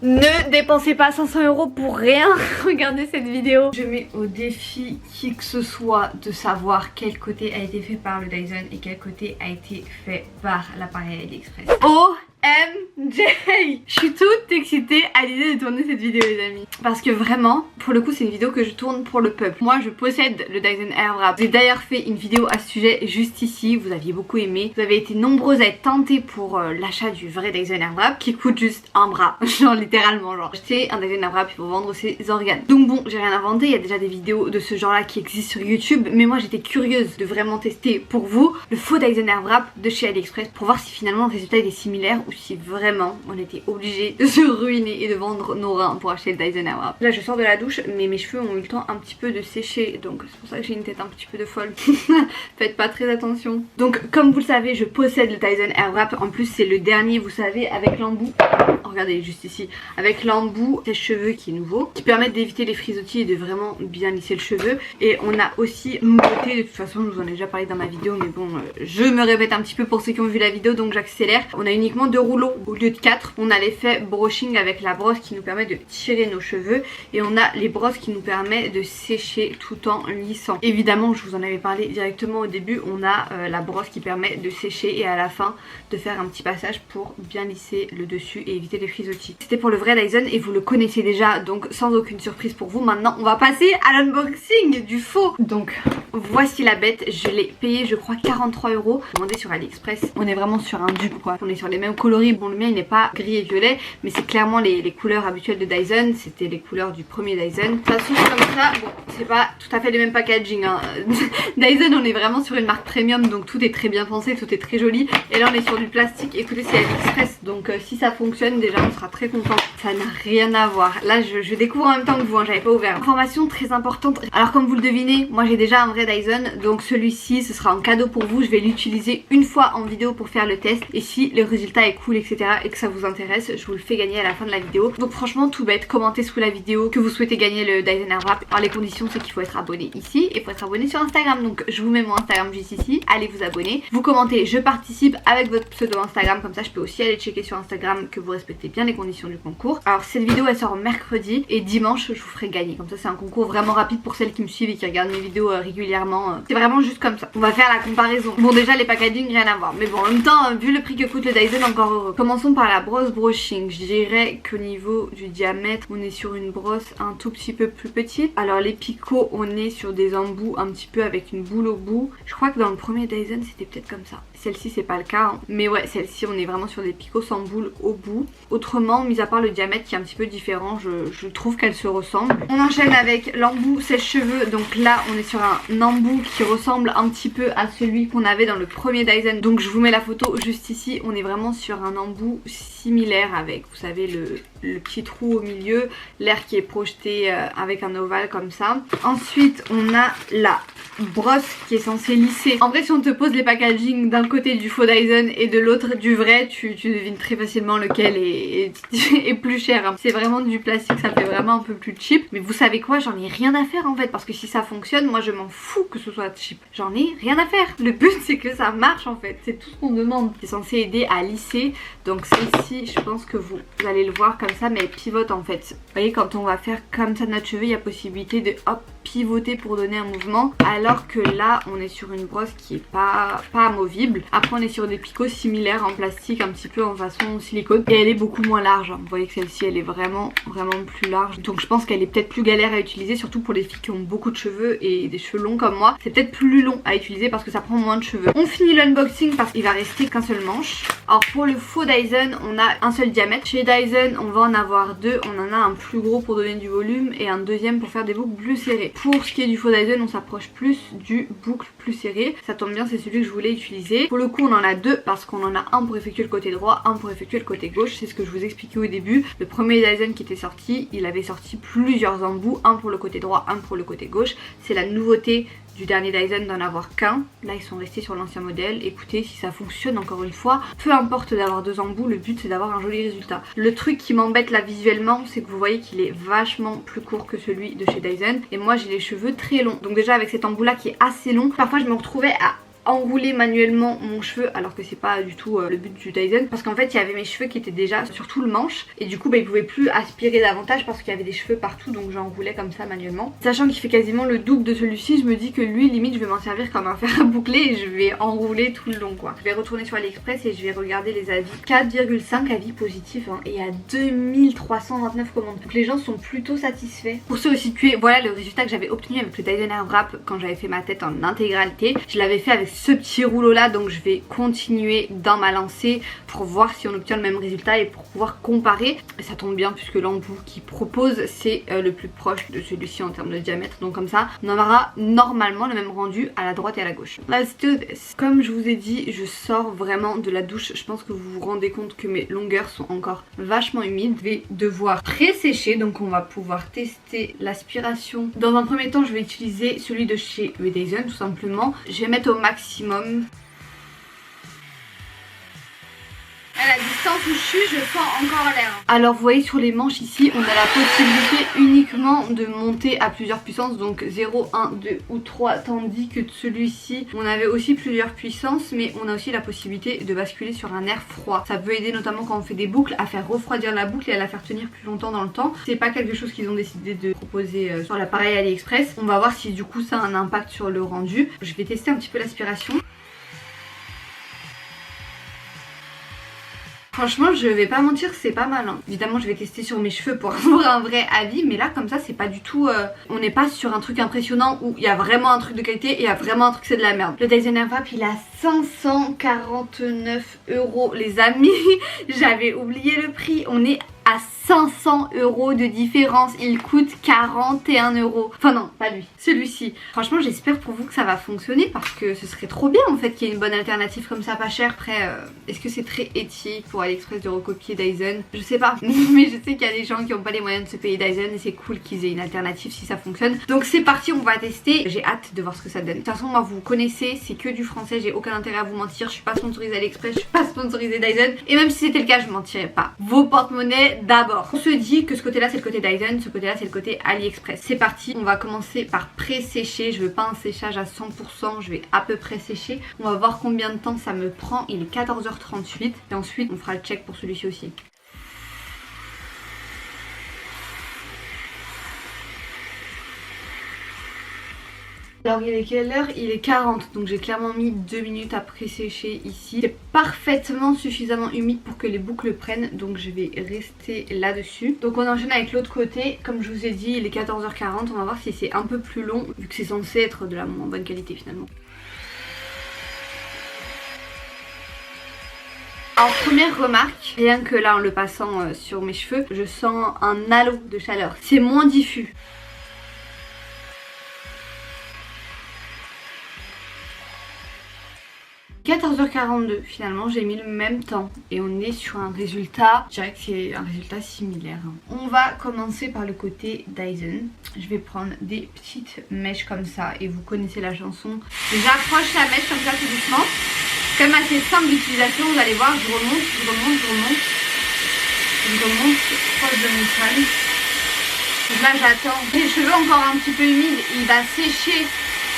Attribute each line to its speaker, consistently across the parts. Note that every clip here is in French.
Speaker 1: Ne dépensez pas 500 € pour rien. Regardez cette vidéo. Je mets au défi qui que ce soit de savoir quel côté a été fait par le Dyson et quel côté a été fait par l'appareil AliExpress. OMG! Je suis toute excitée à l'idée de tourner cette vidéo les amis. Parce que vraiment, pour le coup c'est une vidéo que je tourne pour le peuple. Moi je possède le Dyson Airwrap. J'ai d'ailleurs fait une vidéo à ce sujet juste ici. Vous aviez beaucoup aimé. Vous avez été nombreuses à être tentées pour l'achat du vrai Dyson Airwrap qui coûte juste un bras. Genre littéralement genre. Acheter un Dyson Airwrap pour vendre ses organes. Donc bon, j'ai rien inventé. Il y a déjà des vidéos de ce genre là qui existent sur YouTube. Mais moi j'étais curieuse de vraiment tester pour vous le faux Dyson Airwrap de chez AliExpress pour voir si finalement le résultat était similaire ou si vraiment on était obligé de se ruiner et de vendre nos reins pour acheter le Dyson Airwrap. Là je sors de la douche mais mes cheveux ont eu le temps un petit peu de sécher donc c'est pour ça que j'ai une tête un petit peu de folle. Faites pas très attention. Donc comme vous le savez je possède le Dyson Airwrap. En plus c'est le dernier vous savez avec l'embout. Regardez juste ici avec l'embout sèche-cheveux qui est nouveau qui permet d'éviter les frisottis et de vraiment bien lisser le cheveu. Et on a aussi une nouveauté, de toute façon je vous en ai déjà parlé dans ma vidéo mais bon je me répète un petit peu pour ceux qui ont vu la vidéo donc j'accélère. On a uniquement 2 rouleaux au lieu de 4. On a l'effet brushing avec la brosse qui nous permet de tirer nos cheveux et on a les brosses qui nous permettent de sécher tout en lissant. Évidemment je vous en avais parlé directement au début, on a la brosse qui permet de sécher et à la fin de faire un petit passage pour bien lisser le dessus et éviter les frisottis. C'était pour le vrai Dyson et vous le connaissez déjà donc sans aucune surprise pour vous. Maintenant on va passer à l'unboxing du faux. Donc voici la bête, je l'ai payé je crois 43 €. Demandé sur AliExpress, on est vraiment sur un dupe quoi. On est sur les mêmes coloris, bon le mien il n'est pas gris et violet mais c'est clairement les couleurs habituelles de Dyson. C'était les couleurs du premier Dyson. Ça s'ouvre comme ça, bon c'est pas tout à fait les mêmes packaging hein. Dyson on est vraiment sur une marque premium donc tout est très bien pensé, tout est très joli. Et là on est sur du plastique, écoutez c'est AliExpress donc si ça fonctionne déjà on sera très content. Ça n'a rien à voir, là je découvre en même temps que vous hein, j'avais pas ouvert. Information très importante, alors comme vous le devinez moi j'ai déjà un vrai Dyson donc celui-ci ce sera un cadeau pour vous. Je vais l'utiliser une fois en vidéo pour faire le test et si le résultat est cool etc et que ça vous intéresse je vous le fais gagner à la fin de la vidéo. Donc franchement tout bête, commentez sous la vidéo que vous souhaitez gagner le Dyson Airwrap. Alors les conditions c'est qu'il faut être abonné ici et il faut être abonné sur Instagram donc je vous mets mon Instagram juste ici, allez vous abonner, vous commentez je participe avec votre pseudo Instagram comme ça je peux aussi aller checker sur Instagram que vous respectez bien les conditions du concours. Alors cette vidéo elle sort mercredi et dimanche je vous ferai gagner, comme ça c'est un concours vraiment rapide pour celles qui me suivent et qui regardent mes vidéos régulièrement. C'est vraiment juste comme ça. On va faire la comparaison. Bon déjà les packaging rien à voir mais bon en même temps vu le prix que coûte le Dyson encore heureux. Commençons par la brosse brushing. Je dirais qu'au niveau du diamètre on est sur une brosse un tout petit peu plus petite. Alors les picots on est sur des embouts un petit peu avec une boule au bout. Je crois que dans le premier Dyson c'était peut-être comme ça. Celle-ci c'est pas le cas hein. Mais ouais celle-ci on est vraiment sur des picots sans boule au bout. Autrement mis à part le diamètre qui est un petit peu différent je trouve qu'elles se ressemblent. On enchaîne avec l'embout sèche-cheveux. Donc là on est sur un embout qui ressemble un petit peu à celui qu'on avait dans le premier Dyson. Donc je vous mets la photo juste ici. On est vraiment sur un embout similaire avec vous savez le petit trou au milieu, l'air qui est projeté avec un ovale comme ça. Ensuite on a la brosse qui est censée lisser. En vrai si on te pose les packaging d'un côté du faux Dyson et de l'autre du vrai tu devines très facilement lequel est plus cher hein. C'est vraiment du plastique, ça fait vraiment un peu plus cheap. Mais vous savez quoi, j'en ai rien à faire en fait parce que si ça fonctionne moi je m'en fous que ce soit cheap. J'en ai rien à faire. Le but c'est que ça marche en fait, c'est tout ce qu'on demande. C'est censé aider à lisser. Donc celle-ci je pense que vous allez le voir comme ça mais elle pivote en fait. Vous voyez quand on va faire comme ça notre cheveu il y a possibilité de hop pivoter pour donner un mouvement alors que là on est sur une brosse qui est pas amovible. Après on est sur des picots similaires en plastique un petit peu en façon silicone et elle est beaucoup moins large. Vous voyez que celle-ci elle est vraiment plus large donc je pense qu'elle est peut-être plus galère à utiliser surtout pour les filles qui ont beaucoup de cheveux et des cheveux longs comme moi. C'est peut-être plus long à utiliser parce que ça prend moins de cheveux. On finit l'unboxing parce qu'il va rester qu'un seul manche. Alors pour le faux Dyson on a un seul diamètre. Chez Dyson on va en avoir deux. On en a un plus gros pour donner du volume et un deuxième pour faire des boucles plus serrées. Pour ce qui est du faux Dyson on s'approche plus du boucle plus serré. Ça tombe bien c'est celui que je voulais utiliser. Pour le coup on en a deux parce qu'on en a un pour effectuer le côté droit, un pour effectuer le côté gauche. C'est ce que je vous expliquais au début. Le premier Dyson qui était sorti il avait sorti plusieurs embouts, un pour le côté droit, un pour le côté gauche. C'est la nouveauté du dernier Dyson d'en avoir qu'un. Là ils sont restés sur l'ancien modèle. Écoutez si ça fonctionne encore une fois, peu importe d'avoir deux embouts, le but c'est d'avoir un joli résultat. Le truc qui m'embête là visuellement c'est que vous voyez qu'il est vachement plus court que celui de chez Dyson et moi j'ai les cheveux très longs. Donc déjà avec cet embout là qui est assez long, parfois je me retrouvais à enrouler manuellement mon cheveu alors que c'est pas du tout le but du Dyson, parce qu'en fait il y avait mes cheveux qui étaient déjà sur tout le manche et du coup il pouvait plus aspirer davantage parce qu'il y avait des cheveux partout, donc j'enroulais comme ça manuellement. Sachant qu'il fait quasiment le double de celui-ci, je me dis que lui limite je vais m'en servir comme un fer à boucler et je vais enrouler tout le long quoi. Je vais retourner sur AliExpress et je vais regarder les avis. 4,5 avis positifs hein, et il y a 2329 commandes. Donc les gens sont plutôt satisfaits. Pour se situer, voilà le résultat que j'avais obtenu avec le Dyson Airwrap quand j'avais fait ma tête en intégralité. Je l'avais fait avec ce petit rouleau là, donc je vais continuer dans ma lancée pour voir si on obtient le même résultat et pour pouvoir comparer. Et ça tombe bien puisque l'embout qui propose c'est le plus proche de celui-ci en termes de diamètre, donc comme ça on aura normalement le même rendu à la droite et à la gauche. Let's do this. Comme je vous ai dit, je sors vraiment de la douche. Je pense que vous vous rendez compte que mes longueurs sont encore vachement humides. Je vais devoir pré-sécher, donc on va pouvoir tester l'aspiration. Dans un premier temps je vais utiliser celui de chez Dyson tout simplement. Je vais mettre au maximum. À la distance où je suis, je sens encore l'air. Alors vous voyez sur les manches ici, on a la possibilité uniquement de monter à plusieurs puissances, donc 0, 1, 2 ou 3, tandis que celui-ci, on avait aussi plusieurs puissances, mais on a aussi la possibilité de basculer sur un air froid. Ça peut aider notamment quand on fait des boucles à faire refroidir la boucle et à la faire tenir plus longtemps dans le temps. C'est pas quelque chose qu'ils ont décidé de proposer sur l'appareil AliExpress. On va voir si du coup ça a un impact sur le rendu. Je vais tester un petit peu l'aspiration. Franchement je vais pas mentir, c'est pas mal hein. Évidemment je vais tester sur mes cheveux pour avoir un vrai avis, mais là comme ça c'est pas du tout on n'est pas sur un truc impressionnant où il y a vraiment un truc de qualité et il y a vraiment un truc c'est de la merde. Le Dyson Airwrap il a 549 € les amis. J'avais oublié le prix, on est à 500 € de différence, il coûte 41 €. Enfin non, pas lui, celui-ci. Franchement j'espère pour vous que ça va fonctionner parce que ce serait trop bien en fait qu'il y ait une bonne alternative comme ça pas cher. Après est-ce que c'est très éthique pour AliExpress de recopier Dyson? Je sais pas, mais je sais qu'il y a des gens qui n'ont pas les moyens de se payer Dyson et c'est cool qu'ils aient une alternative si ça fonctionne. Donc c'est parti, on va tester, j'ai hâte de voir ce que ça donne. De toute façon moi vous connaissez, c'est que du français, j'ai aucun intérêt à vous mentir, je suis pas sponsorisée AliExpress, je suis pas sponsorisée Dyson et même si c'était le cas je mentirais pas. Vos porte-monnaies d'abord. On se dit que ce côté là c'est le côté Dyson, ce côté là c'est le côté AliExpress. C'est parti, on va commencer par pré-sécher. Je veux pas un séchage à 100%, je vais à peu près sécher. On va voir combien de temps ça me prend. Il est 14h38 et ensuite on fera le check pour celui-ci aussi. Alors il est quelle heure? Il est 40, donc j'ai clairement mis 2 minutes à pré-sécher ici. C'est parfaitement suffisamment humide pour que les boucles prennent, donc je vais rester là-dessus. Donc on enchaîne avec l'autre côté. Comme je vous ai dit, il est 14h40, on va voir si c'est un peu plus long, vu que c'est censé être de la moins bonne qualité finalement. Alors première remarque, rien que là en le passant sur mes cheveux, je sens un halo de chaleur. C'est moins diffus. « 14h42 finalement j'ai mis le même temps et on est sur un résultat, je dirais que c'est un résultat similaire. On va commencer par le côté Dyson. Je vais prendre des petites mèches comme ça et vous connaissez la chanson. J'approche la mèche comme ça tout doucement. C'est quand même assez simple d'utilisation, vous allez voir, je remonte, je remonte, je remonte. Je remonte proche de mon crâne. Donc là j'attends. Les cheveux encore un petit peu humides, il va sécher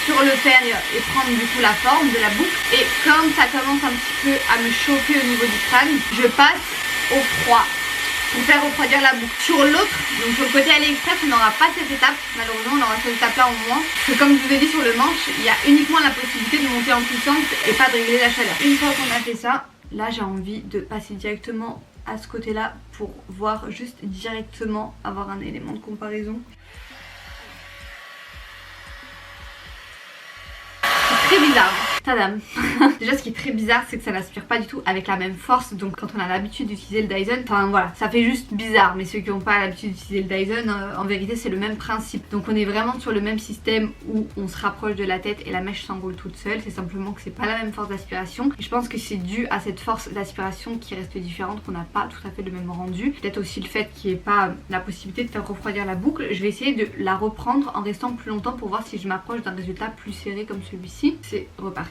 Speaker 1: sur le fer et prendre du coup la forme de la boucle. Et comme ça commence un petit peu à me chauffer au niveau du crâne, je passe au froid pour faire refroidir la boucle. Sur l'autre, donc sur le côté AliExpress, on n'aura pas cette étape, malheureusement on aura cette étape là en moins. Parce que comme je vous ai dit sur le manche, il y a uniquement la possibilité de monter en puissance et pas de régler la chaleur. Une fois qu'on a fait ça, là j'ai envie de passer directement à ce côté là pour voir juste directement, avoir un élément de comparaison. Très bizarre. Tadam. Déjà ce qui est très bizarre c'est que ça n'aspire pas du tout avec la même force, donc quand on a l'habitude d'utiliser le Dyson, enfin voilà, ça fait juste bizarre, mais ceux qui n'ont pas l'habitude d'utiliser le Dyson, en vérité c'est le même principe. Donc on est vraiment sur le même système où on se rapproche de la tête et la mèche s'enroule toute seule, c'est simplement que c'est pas la même force d'aspiration. Et je pense que c'est dû à cette force d'aspiration qui reste différente, qu'on n'a pas tout à fait le même rendu. Peut-être aussi le fait qu'il n'y ait pas la possibilité de faire refroidir la boucle. Je vais essayer de la reprendre en restant plus longtemps pour voir si je m'approche d'un résultat plus serré comme celui-ci. C'est reparti.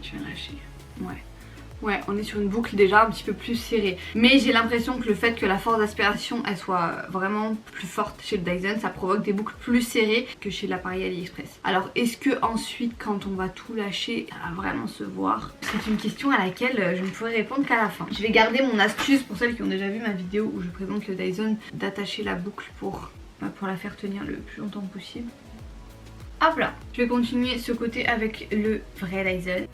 Speaker 1: Je vais lâcher. Ouais. Ouais, on est sur une boucle déjà un petit peu plus serrée. Mais j'ai l'impression que le fait que la force d'aspiration elle soit vraiment plus forte chez le Dyson, ça provoque des boucles plus serrées que chez l'appareil AliExpress. Alors est-ce que ensuite quand on va tout lâcher, ça va vraiment se voir? C'est une question à laquelle je ne pourrai répondre qu'à la fin. Je vais garder mon astuce pour celles qui ont déjà vu ma vidéo où je présente le Dyson d'attacher la boucle pour la faire tenir le plus longtemps possible. Hop là. Je vais continuer ce côté avec le vrai Dyson.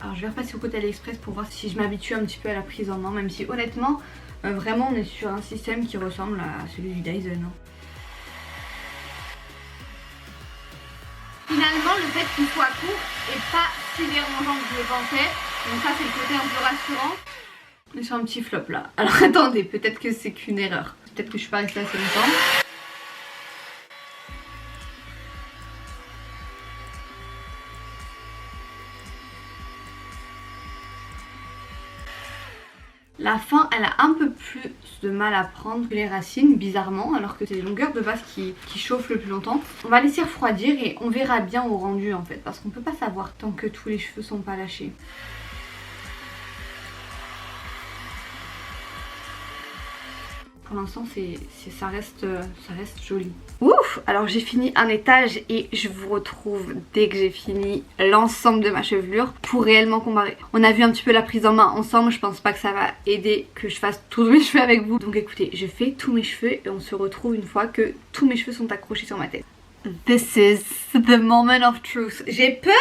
Speaker 1: Alors je vais repasser au côté AliExpress pour voir si je m'habitue un petit peu à la prise en main, même si honnêtement vraiment on est sur un système qui ressemble à celui du Dyson. Finalement le fait qu'il soit court est pas si dérangeant que je le pensais, donc ça c'est le côté un peu rassurant. On est sur un petit flop là. Alors attendez, peut-être que c'est qu'une erreur, peut-être que je suis pas restée assez longtemps. La fin elle a un peu plus de mal à prendre que les racines bizarrement, alors que c'est les longueurs de base qui chauffent le plus longtemps. On va laisser refroidir et on verra bien au rendu en fait, parce qu'on peut pas savoir tant que tous les cheveux sont pas lâchés. Pour l'instant ça reste joli. Ouf! Alors j'ai fini un étage et je vous retrouve dès que j'ai fini l'ensemble de ma chevelure pour réellement comparer. On a vu un petit peu la prise en main ensemble, je pense pas que ça va aider que je fasse tous mes cheveux avec vous. Donc écoutez, je fais tous mes cheveux et on se retrouve une fois que tous mes cheveux sont accrochés sur ma tête. This is the moment of truth. J'ai peur!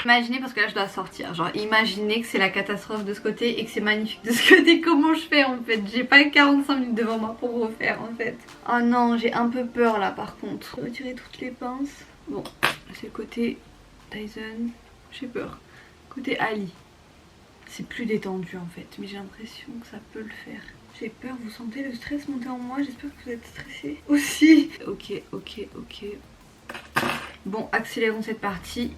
Speaker 1: Imaginez, parce que là je dois sortir, genre imaginez que c'est la catastrophe de ce côté et que c'est magnifique de ce côté, comment je fais en fait? J'ai pas 45 minutes devant moi pour refaire en fait. Oh non, j'ai un peu peur là par contre. Je vais retirer toutes les pinces. Bon, c'est le côté Dyson, j'ai peur. Côté Ali, c'est plus détendu en fait, mais j'ai l'impression que ça peut le faire. J'ai peur, vous sentez le stress monter en moi? J'espère que vous êtes stressés aussi. Ok. Bon, accélérons cette partie.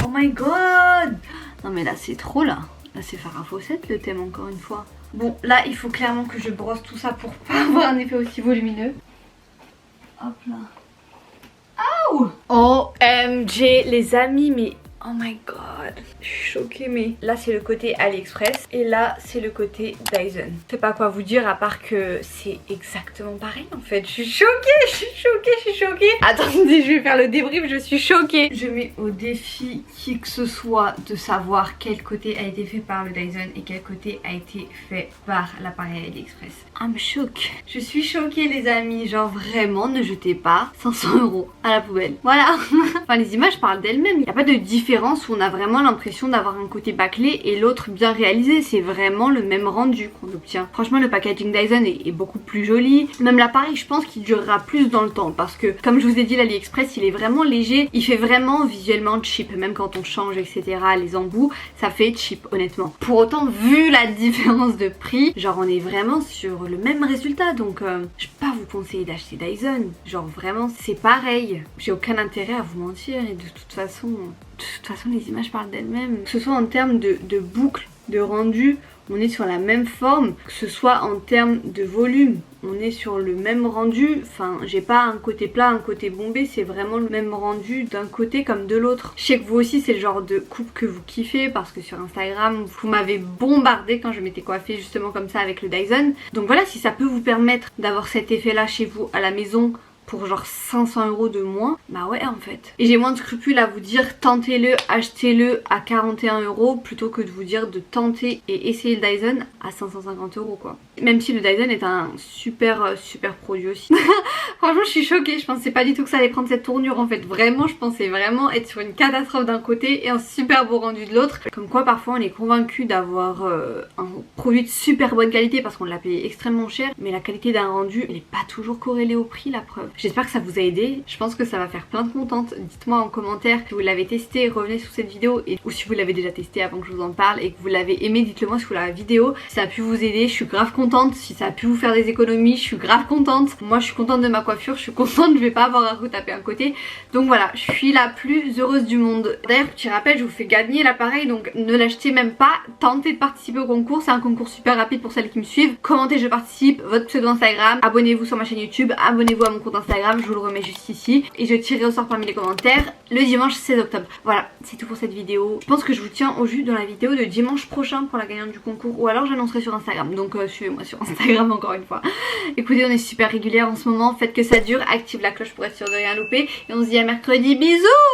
Speaker 1: Oh my god! Non mais là c'est trop là. Là c'est Farah Fawcett le thème encore une fois. Bon là il faut clairement que je brosse tout ça pour pas avoir un effet aussi volumineux. Hop là. Aouh! OMG les amis, mais oh my god, je suis choquée, mais là c'est le côté AliExpress et là c'est le côté Dyson. Je sais pas quoi vous dire à part que c'est exactement pareil en fait. Je suis choquée. Attendez, je vais faire le débrief, je suis choquée. Je mets au défi qui que ce soit de savoir quel côté a été fait par le Dyson et quel côté a été fait par l'appareil AliExpress. I'm shook. Je suis choquée les amis, genre vraiment ne jetez pas 500 € à la poubelle. Voilà. Enfin les images parlent d'elles-mêmes, il n'y a pas de différence où on a vraiment l'impression d'avoir un côté bâclé et l'autre bien réalisé. C'est vraiment le même rendu qu'on obtient. Franchement le packaging Dyson est beaucoup plus joli. Même l'appareil je pense qu'il durera plus dans le temps parce que comme je vous ai dit l'AliExpress il est vraiment léger. Il fait vraiment visuellement cheap, même quand on change etc. les embouts ça fait cheap honnêtement. Pour autant vu la différence de prix, genre on est vraiment sur le même résultat donc je peux pas vous conseiller d'acheter Dyson. Genre vraiment c'est pareil. J'ai aucun intérêt à vous mentir et de toute façon les images parlent d'elles-mêmes. Que ce soit en termes de boucle, de rendu, on est sur la même forme. Que ce soit en termes de volume, on est sur le même rendu. Enfin, j'ai pas un côté plat, un côté bombé, c'est vraiment le même rendu d'un côté comme de l'autre. Je sais que vous aussi c'est le genre de coupe que vous kiffez parce que sur Instagram vous m'avez bombardé quand je m'étais coiffée justement comme ça avec le Dyson. Donc voilà, si ça peut vous permettre d'avoir cet effet là chez vous à la maison pour genre 500 € de moins, bah ouais en fait. Et j'ai moins de scrupules à vous dire tentez-le, achetez-le à 41 € plutôt que de vous dire de tenter et essayer le Dyson à 550 € quoi. Même si le Dyson est un super produit aussi. Franchement je suis choquée, je pensais pas du tout que ça allait prendre cette tournure en fait. Vraiment je pensais vraiment être sur une catastrophe d'un côté et un super beau rendu de l'autre. Comme quoi parfois on est convaincu d'avoir un produit de super bonne qualité parce qu'on l'a payé extrêmement cher, mais la qualité d'un rendu elle est pas toujours corrélée au prix, la preuve. J'espère que ça vous a aidé, je pense que ça va faire plein de contentes. Dites-moi en commentaire si vous l'avez testé, revenez sous cette vidéo ou si vous l'avez déjà testé avant que je vous en parle et que vous l'avez aimé, dites-le moi sous la vidéo. Si ça a pu vous aider, je suis grave contente. Si ça a pu vous faire des économies, je suis grave contente. Moi je suis contente de ma coiffure, je suis contente, je vais pas avoir à retaper un côté. Donc voilà, je suis la plus heureuse du monde. D'ailleurs, petit rappel, je vous fais gagner l'appareil, donc ne l'achetez même pas. Tentez de participer au concours, c'est un concours super rapide pour celles qui me suivent. Commentez je participe, votre pseudo Instagram, abonnez-vous sur ma chaîne YouTube, abonnez-vous à mon compte Instagram, je vous le remets juste ici. Et je tirerai au sort parmi les commentaires le dimanche 16 octobre. Voilà, c'est tout pour cette vidéo. Je pense que je vous tiens au jus dans la vidéo de dimanche prochain pour la gagnante du concours, ou alors j'annoncerai sur Instagram. Donc suivez-moi sur Instagram encore une fois. Écoutez, on est super régulière en ce moment, faites que ça dure, active la cloche pour être sûr de rien louper. Et on se dit à mercredi, bisous!